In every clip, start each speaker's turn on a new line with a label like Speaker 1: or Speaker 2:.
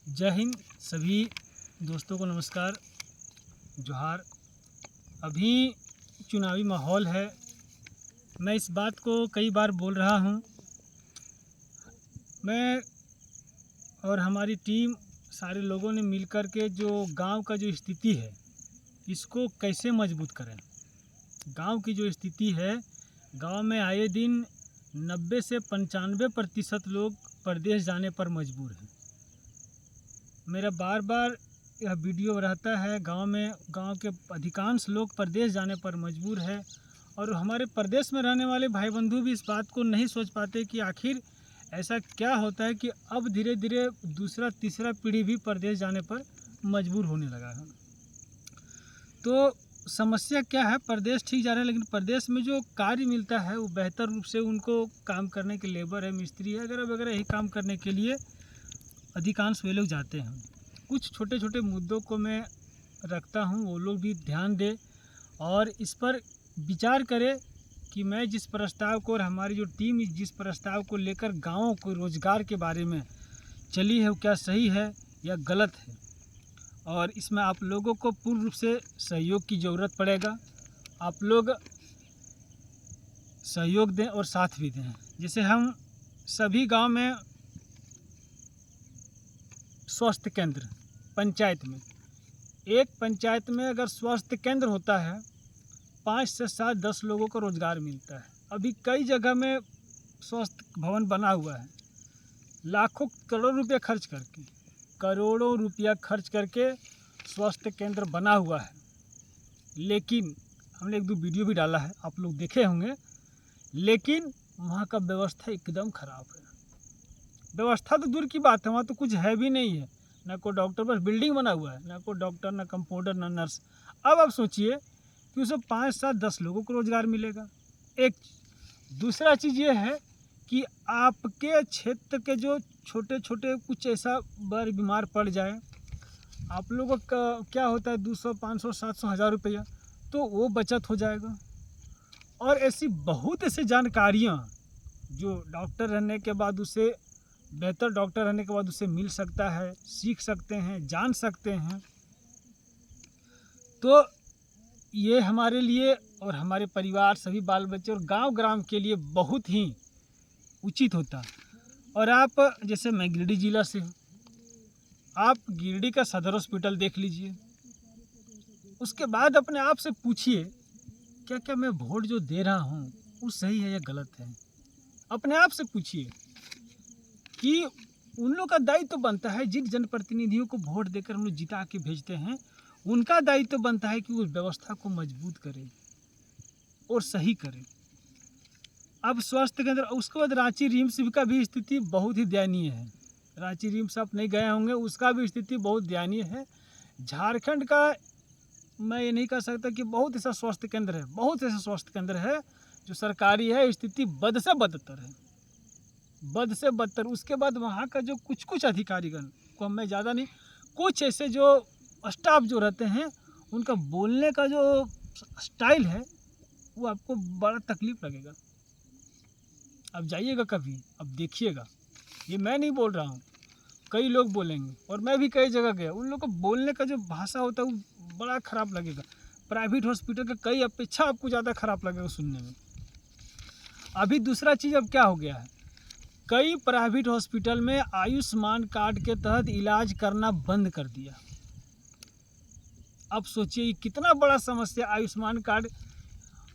Speaker 1: जय हिंद। सभी दोस्तों को नमस्कार, जोहार। अभी चुनावी माहौल है। मैं इस बात को कई बार बोल रहा हूँ। मैं और हमारी टीम सारे लोगों ने मिलकर के जो गांव का जो स्थिति है इसको कैसे मजबूत करें। गांव की जो स्थिति है, गांव में आए दिन 90 से 95% लोग प्रदेश जाने पर मजबूर हैं। मेरा बार बार यह वीडियो रहता है। गांव के अधिकांश लोग प्रदेश जाने पर मजबूर है और हमारे प्रदेश में रहने वाले भाई बंधु भी इस बात को नहीं सोच पाते कि आखिर ऐसा क्या होता है कि अब धीरे धीरे दूसरा तीसरा पीढ़ी भी प्रदेश जाने पर मजबूर होने लगा है। तो समस्या क्या है? प्रदेश ठीक जा रहा है, लेकिन प्रदेश में जो कार्य मिलता है वो बेहतर रूप से उनको काम करने के लेबर है, मिस्त्री है, वगैरह वगैरह यही काम करने के लिए अधिकांश वे लोग जाते हैं। कुछ छोटे छोटे मुद्दों को मैं रखता हूँ, वो लोग भी ध्यान दें और इस पर विचार करें कि मैं जिस प्रस्ताव को और हमारी जो टीम जिस प्रस्ताव को लेकर गाँवों को रोज़गार के बारे में चली है वो क्या सही है या गलत है। और इसमें आप लोगों को पूर्ण रूप से सहयोग की ज़रूरत पड़ेगा। आप लोग सहयोग दें और साथ भी दें। जैसे हम सभी गांव में स्वास्थ्य केंद्र पंचायत में, एक पंचायत में अगर स्वास्थ्य केंद्र होता है 5 से 7 10 लोगों को रोज़गार मिलता है। अभी कई जगह में स्वास्थ्य भवन बना हुआ है, लाखों करोड़ों रुपया खर्च करके स्वास्थ्य केंद्र बना हुआ है। लेकिन हमने 1-2 वीडियो भी डाला है, आप लोग देखे होंगे, लेकिन वहाँ का व्यवस्था एकदम ख़राब है। व्यवस्था तो दूर की बात है, वहाँ तो कुछ है भी नहीं है, ना कोई डॉक्टर, बस बिल्डिंग बना हुआ है, ना कोई डॉक्टर, ना कंपाउंडर, ना नर्स। अब आप सोचिए कि उसमें 5 7 10 लोगों को रोज़गार मिलेगा। एक दूसरा चीज़ ये है कि आपके क्षेत्र के जो छोटे छोटे कुछ ऐसा बार बीमार पड़ जाए, आप लोगों का क्या होता है 200 500 700 हज़ार रुपया, तो वो बचत हो जाएगा। और ऐसी बहुत ऐसी जानकारियाँ जो डॉक्टर रहने के बाद उसे बेहतर डॉक्टर रहने के बाद उसे मिल सकता है, सीख सकते हैं, जान सकते हैं। तो ये हमारे लिए और हमारे परिवार, सभी बाल बच्चे और गांव ग्राम के लिए बहुत ही उचित होता। और आप, जैसे मैं गिरिडीह जिला से हूँ, आप गिरिडीह का सदर हॉस्पिटल देख लीजिए। उसके बाद अपने आप से पूछिए क्या क्या मैं वोट जो दे रहा हूँ वो सही है या गलत है। अपने आप से पूछिए कि उन लोग का दायित्व तो बनता है, जिन जनप्रतिनिधियों को वोट देकर हम लोग जिता के भेजते हैं, उनका दायित्व तो बनता है कि उस व्यवस्था को मजबूत करें और सही करें। अब स्वास्थ्य केंद्र, उसके बाद रांची रिम्स का भी स्थिति बहुत ही दयनीय है। रांची रिम्स आप नहीं गए होंगे, उसका भी स्थिति बहुत दयनीय है। झारखंड का मैं ये नहीं कह सकता कि बहुत ऐसा स्वास्थ्य केंद्र है, बहुत ऐसा स्वास्थ्य केंद्र है जो सरकारी है, स्थिति बद से बदतर है, बद से बदतर। उसके बाद वहाँ का जो कुछ अधिकारीगण को मैं ज़्यादा नहीं, कुछ ऐसे जो स्टाफ जो रहते हैं, उनका बोलने का जो स्टाइल है वो आपको बड़ा तकलीफ लगेगा। अब जाइएगा कभी, अब देखिएगा, ये मैं नहीं बोल रहा हूँ, कई लोग बोलेंगे और मैं भी कई जगह गया, उन लोग को बोलने का जो भाषा होता है वो बड़ा ख़राब लगेगा। प्राइवेट हॉस्पिटल का कई अपेक्षा आपको ज़्यादा ख़राब लगेगा सुनने में। अभी दूसरा चीज़ अब क्या हो गया है, कई प्राइवेट हॉस्पिटल में आयुष्मान कार्ड के तहत इलाज करना बंद कर दिया। अब सोचिए कितना बड़ा समस्या। आयुष्मान कार्ड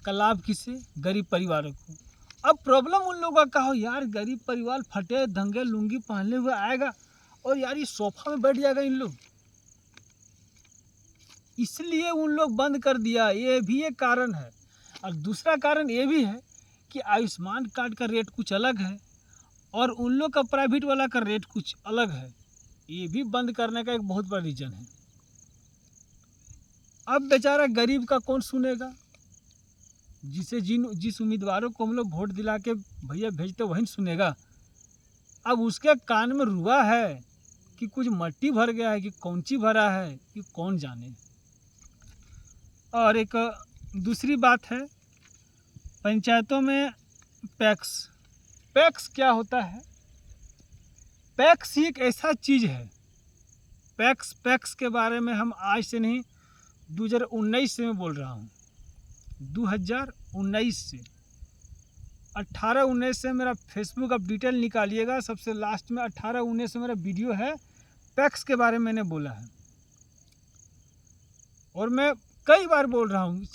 Speaker 1: का लाभ किसे? गरीब परिवारों को। अब प्रॉब्लम उन लोगों का हो, यार गरीब परिवार फटे दंगे लुंगी पहने हुए आएगा और यार ये सोफा में बैठ जाएगा इन लोग, इसलिए उन लोग बंद कर दिया। ये भी एक कारण है। और दूसरा कारण ये भी है कि आयुष्मान कार्ड का रेट कुछ अलग है और उन लोग का प्राइवेट वाला का रेट कुछ अलग है। ये भी बंद करने का एक बहुत बड़ा रीज़न है। अब बेचारा गरीब का कौन सुनेगा? जिस उम्मीदवारों को हम लोग वोट दिला के भैया भेजते वही सुनेगा। अब उसके कान में रुआ है कि कुछ मट्टी भर गया है कि कौन ची भरा है कि कौन जाने। और एक दूसरी बात है, पंचायतों में पैक्स क्या होता है? पैक्स ही एक ऐसा चीज़ है पैक्स के बारे में हम आज से नहीं 2019 से मैं बोल रहा हूँ। 2019 से 18-19 से मेरा फेसबुक आप डिटेल निकालिएगा, सबसे लास्ट में 18-19 से मेरा वीडियो है, पैक्स के बारे में मैंने बोला है। और मैं कई बार बोल रहा हूँ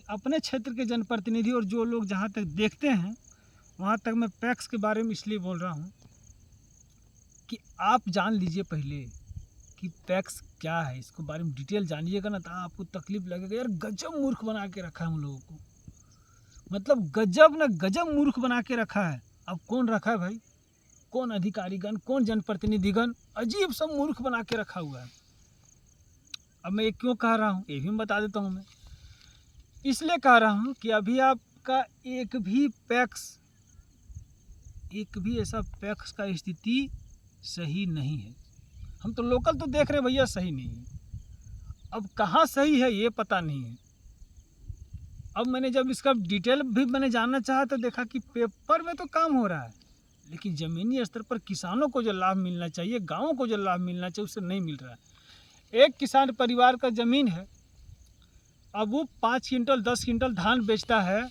Speaker 1: अपने क्षेत्र के जनप्रतिनिधि और जो लोग जहाँ तक देखते हैं वहाँ तक मैं पैक्स के बारे में इसलिए बोल रहा हूँ कि आप जान लीजिए पहले कि पैक्स क्या है, इसको बारे में डिटेल जानिएगा ना, तो आपको तकलीफ लगेगा। यार गजब मूर्ख बना के रखा है हम लोगों को, मतलब गजब मूर्ख बना के रखा है। अब कौन रखा है भाई, कौन अधिकारीगण, कौन जनप्रतिनिधिगण, अजीब सा मूर्ख बना के रखा हुआ है। अब मैं ये क्यों कह रहा हूँ ये भी बता देता हूँ। मैं इसलिए कह रहा हूँ कि अभी आपका एक भी ऐसा पैक्स का स्थिति सही नहीं है। हम तो लोकल तो देख रहे भैया सही नहीं है, अब कहाँ सही है ये पता नहीं है। अब मैंने जब इसका डिटेल भी मैंने जानना चाहा तो देखा कि पेपर में तो काम हो रहा है, लेकिन ज़मीनी स्तर पर किसानों को जो लाभ मिलना चाहिए, गाँवों को जो लाभ मिलना चाहिए, उससे नहीं मिल रहा है। एक किसान परिवार का ज़मीन है, अब वो 5 क्विंटल 10 क्विंटल धान बेचता है।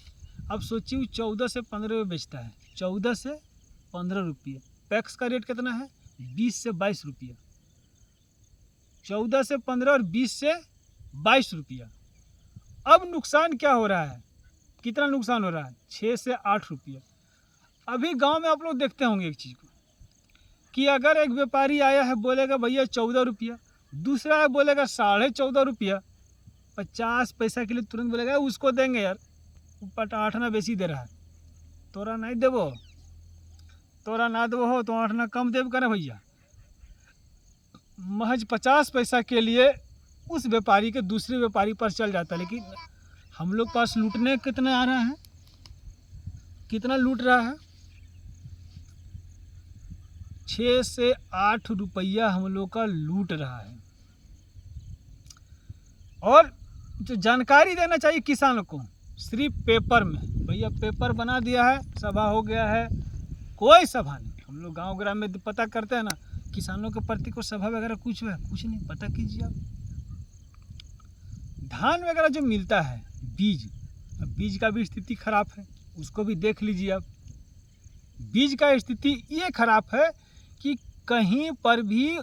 Speaker 1: अब सोचिए 14 से 15 रुपये बेचता है, 14 से 15 रुपये। पैक्स का रेट कितना है, 20 से 22 रुपया। 14 से 15 और 20 से 22 रुपया। अब नुकसान क्या हो रहा है, कितना नुकसान हो रहा है, 6 से 8 रुपया। अभी गांव में आप लोग देखते होंगे एक चीज़ को कि अगर एक व्यापारी आया है बोलेगा भैया 14 रुपया, दूसरा है बोलेगा 14.5 रुपया, 50 पैसा के लिए तुरंत बोलेगा उसको देंगे यार, ऊपर 8 आना बेसी दे रहा है, तोरा नहीं देवो, तोरा ना देवो हो तो 8 आना कम देव करे भैया। महज 50 पैसा के लिए उस व्यापारी के दूसरे व्यापारी पर चल जाता है। लेकिन हम लोग पास लूटने कितना आ रहा है, कितना लूट रहा है, 6 से 8 रुपया हम लोग का लूट रहा है। और जो जानकारी देना चाहिए किसानों को सिर्फ पेपर में, भैया पेपर बना दिया है, सभा हो गया है, कोई सभा नहीं। हम लोग गांव ग्राम में पता करते हैं ना, किसानों के प्रति को सभा वगैरह कुछ है, कुछ नहीं। पता कीजिए आप, धान वगैरह जो मिलता है बीज, अब बीज का भी स्थिति खराब है, उसको भी देख लीजिए आप। बीज का स्थिति ये खराब है कि कहीं पर भी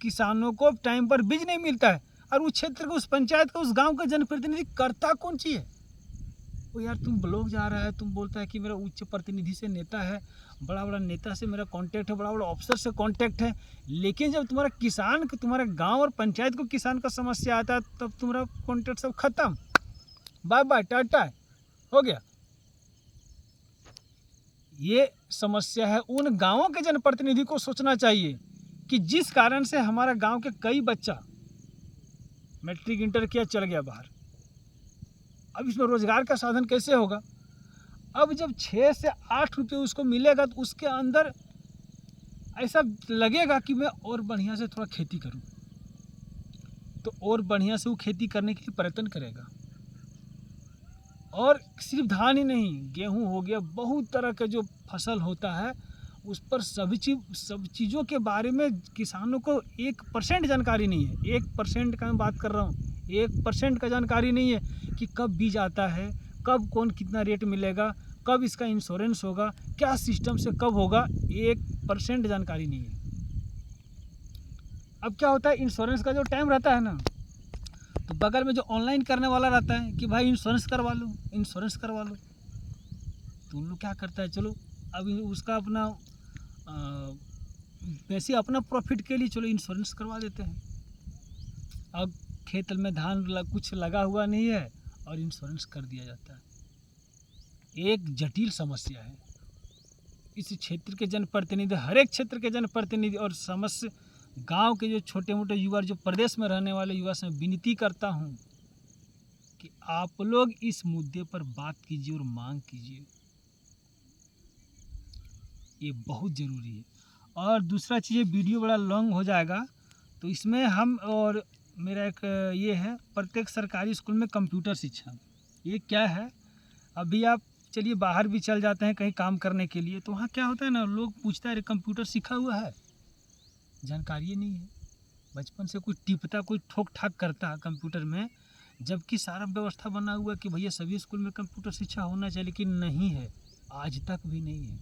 Speaker 1: किसानों को टाइम पर बीज नहीं मिलता है। और उस क्षेत्र का, उस पंचायत का, उस गांव का जनप्रतिनिधि करता कौन ची है वो। यार तुम ब्लॉक जा रहा है, तुम बोलता है कि मेरा उच्च प्रतिनिधि से नेता है, बड़ा बड़ा नेता से मेरा कांटेक्ट है, बड़ा बड़ा अफसर से कांटेक्ट है, लेकिन जब तुम्हारा किसान, तुम्हारा गांव और पंचायत को किसान का समस्या आता है तब तुम्हारा कांटेक्ट सब खत्म, बाय बाय टाटा हो गया। ये समस्या है। उन गाँवों के जनप्रतिनिधि को सोचना चाहिए कि जिस कारण से हमारा गाँव के कई बच्चा मैट्रिक इंटर किया चल गया बाहर, अब इसमें रोजगार का साधन कैसे होगा। अब जब 6 से 8 रुपये उसको मिलेगा तो उसके अंदर ऐसा लगेगा कि मैं और बढ़िया से थोड़ा खेती करूं, तो और बढ़िया से वो खेती करने के लिए प्रयत्न करेगा। और सिर्फ धान ही नहीं, गेहूं हो गया, बहुत तरह का जो फसल होता है उस पर सब चीज़ों के बारे में किसानों को 1% जानकारी नहीं है। 1% का मैं बात कर रहा हूँ, 1% का जानकारी नहीं है कि कब बीज आता है, कब कौन कितना रेट मिलेगा, कब इसका इंश्योरेंस होगा, क्या सिस्टम से कब होगा, 1% जानकारी नहीं है। अब क्या होता है, इंश्योरेंस का जो टाइम रहता है ना, तो बगल में जो ऑनलाइन करने वाला रहता है कि भाई इंश्योरेंस करवा लो, इंश्योरेंस करवा लो, तो उन लोग क्या करता है, चलो अभी उसका अपना वैसे अपना प्रॉफिट के लिए चलो इंश्योरेंस करवा देते हैं। अब खेत में धान कुछ लगा हुआ नहीं है और इंश्योरेंस कर दिया जाता है। एक जटिल समस्या है। इस क्षेत्र के जनप्रतिनिधि, हर एक क्षेत्र के जनप्रतिनिधि और समस्त गांव के जो छोटे मोटे युवा, जो प्रदेश में रहने वाले युवा से विनती करता हूं कि आप लोग इस मुद्दे पर बात कीजिए और मांग कीजिए, ये बहुत ज़रूरी है। और दूसरा चीज़, वीडियो बड़ा लॉन्ग हो जाएगा तो इसमें हम, और मेरा एक ये है, प्रत्येक सरकारी स्कूल में कंप्यूटर शिक्षा। ये क्या है, अभी आप चलिए बाहर भी चल जाते हैं कहीं काम करने के लिए, तो वहाँ क्या होता है ना, लोग पूछता है कंप्यूटर सीखा हुआ है, जानकारी नहीं है। बचपन से कोई टिपता, कोई ठोक ठाक करता कंप्यूटर में, जबकि सारा व्यवस्था बना हुआ है कि भैया सभी स्कूल में कंप्यूटर शिक्षा होना चाहिए, लेकिन नहीं है, आज तक भी नहीं है।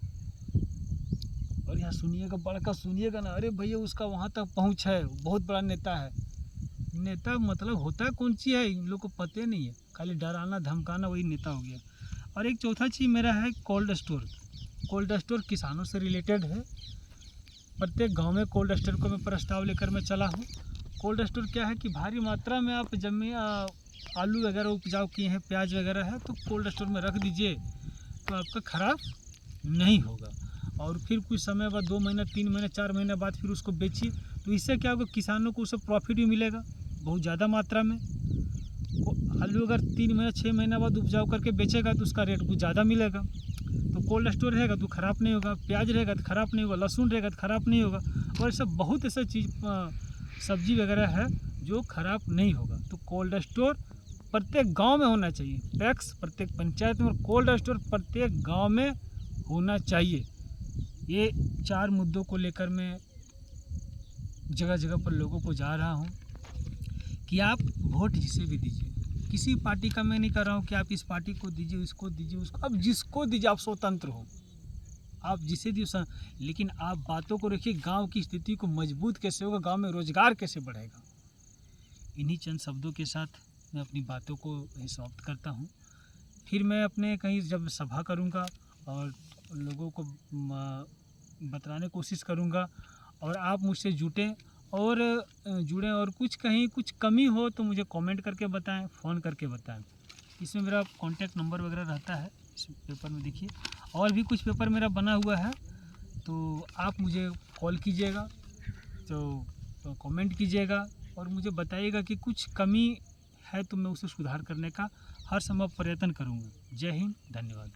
Speaker 1: और यहाँ सुनिएगा, बड़का सुनिएगा ना, अरे भैया उसका वहाँ तक पहुँच है, बहुत बड़ा नेता है। नेता मतलब होता कौन सी है, इन लोग को पता नहीं है, खाली डराना धमकाना, वही नेता हो गया। और एक चौथा चीज़ मेरा है कोल्ड स्टोर। कोल्ड स्टोर किसानों से रिलेटेड है। प्रत्येक गांव में कोल्ड स्टोर को मैं प्रस्ताव लेकर मैं चला हूँ। कोल्ड स्टोर क्या है कि भारी मात्रा में आप जमीन आलू वगैरह उपजाऊ किए हैं, प्याज वगैरह है, तो कोल्ड स्टोर में रख दीजिए, तो आपका ख़राब नहीं होगा। और फिर कुछ समय बाद 2 महीने 3 महीने 4 महीने बाद फिर उसको बेचिए, तो इससे क्या होगा, किसानों को उससे प्रॉफिट भी मिलेगा बहुत ज़्यादा मात्रा में। आलू अगर 3 महीने 6 महीने बाद उपजाऊ करके बेचेगा तो उसका रेट कुछ ज़्यादा मिलेगा। तो कोल्ड स्टोर रहेगा तो ख़राब नहीं होगा, प्याज रहेगा तो ख़राब नहीं होगा, लहसुन रहेगा तो ख़राब नहीं होगा, और ऐसा बहुत ऐसा चीज़ सब्जी वगैरह है जो ख़राब नहीं होगा। तो कोल्ड स्टोर प्रत्येक गांव में होना चाहिए, पैक्स प्रत्येक पंचायत में, और कोल्ड स्टोर प्रत्येक गांव में होना चाहिए। ये 4 मुद्दों को लेकर मैं जगह जगह पर लोगों को जा रहा हूँ कि आप वोट जिसे भी दीजिए, किसी पार्टी का मैं नहीं कर रहा हूँ कि आप इस पार्टी को दीजिए, इसको दीजिए, उसको, आप जिसको दीजिए, आप स्वतंत्र हो, आप जिसे दीजिए, लेकिन आप बातों को रखिए, गांव की स्थिति को मजबूत कैसे होगा, गांव में रोजगार कैसे बढ़ेगा। इन्हीं चंद शब्दों के साथ मैं अपनी बातों को समाप्त करता हूँ। फिर मैं अपने कहीं जब सभा करूँगा और लोगों को बतलाने की कोशिश करूँगा, और आप मुझसे जुड़ें और कुछ कहीं कुछ कमी हो तो मुझे कमेंट करके बताएं, फ़ोन करके बताएं। इसमें मेरा कॉन्टैक्ट नंबर वगैरह रहता है, इस पेपर में देखिए, और भी कुछ पेपर मेरा बना हुआ है, तो आप मुझे कॉल कीजिएगा, तो कमेंट कीजिएगा और मुझे बताइएगा कि कुछ कमी है तो मैं उसे सुधार करने का हर संभव प्रयत्न करूँगा। जय हिंद, धन्यवाद।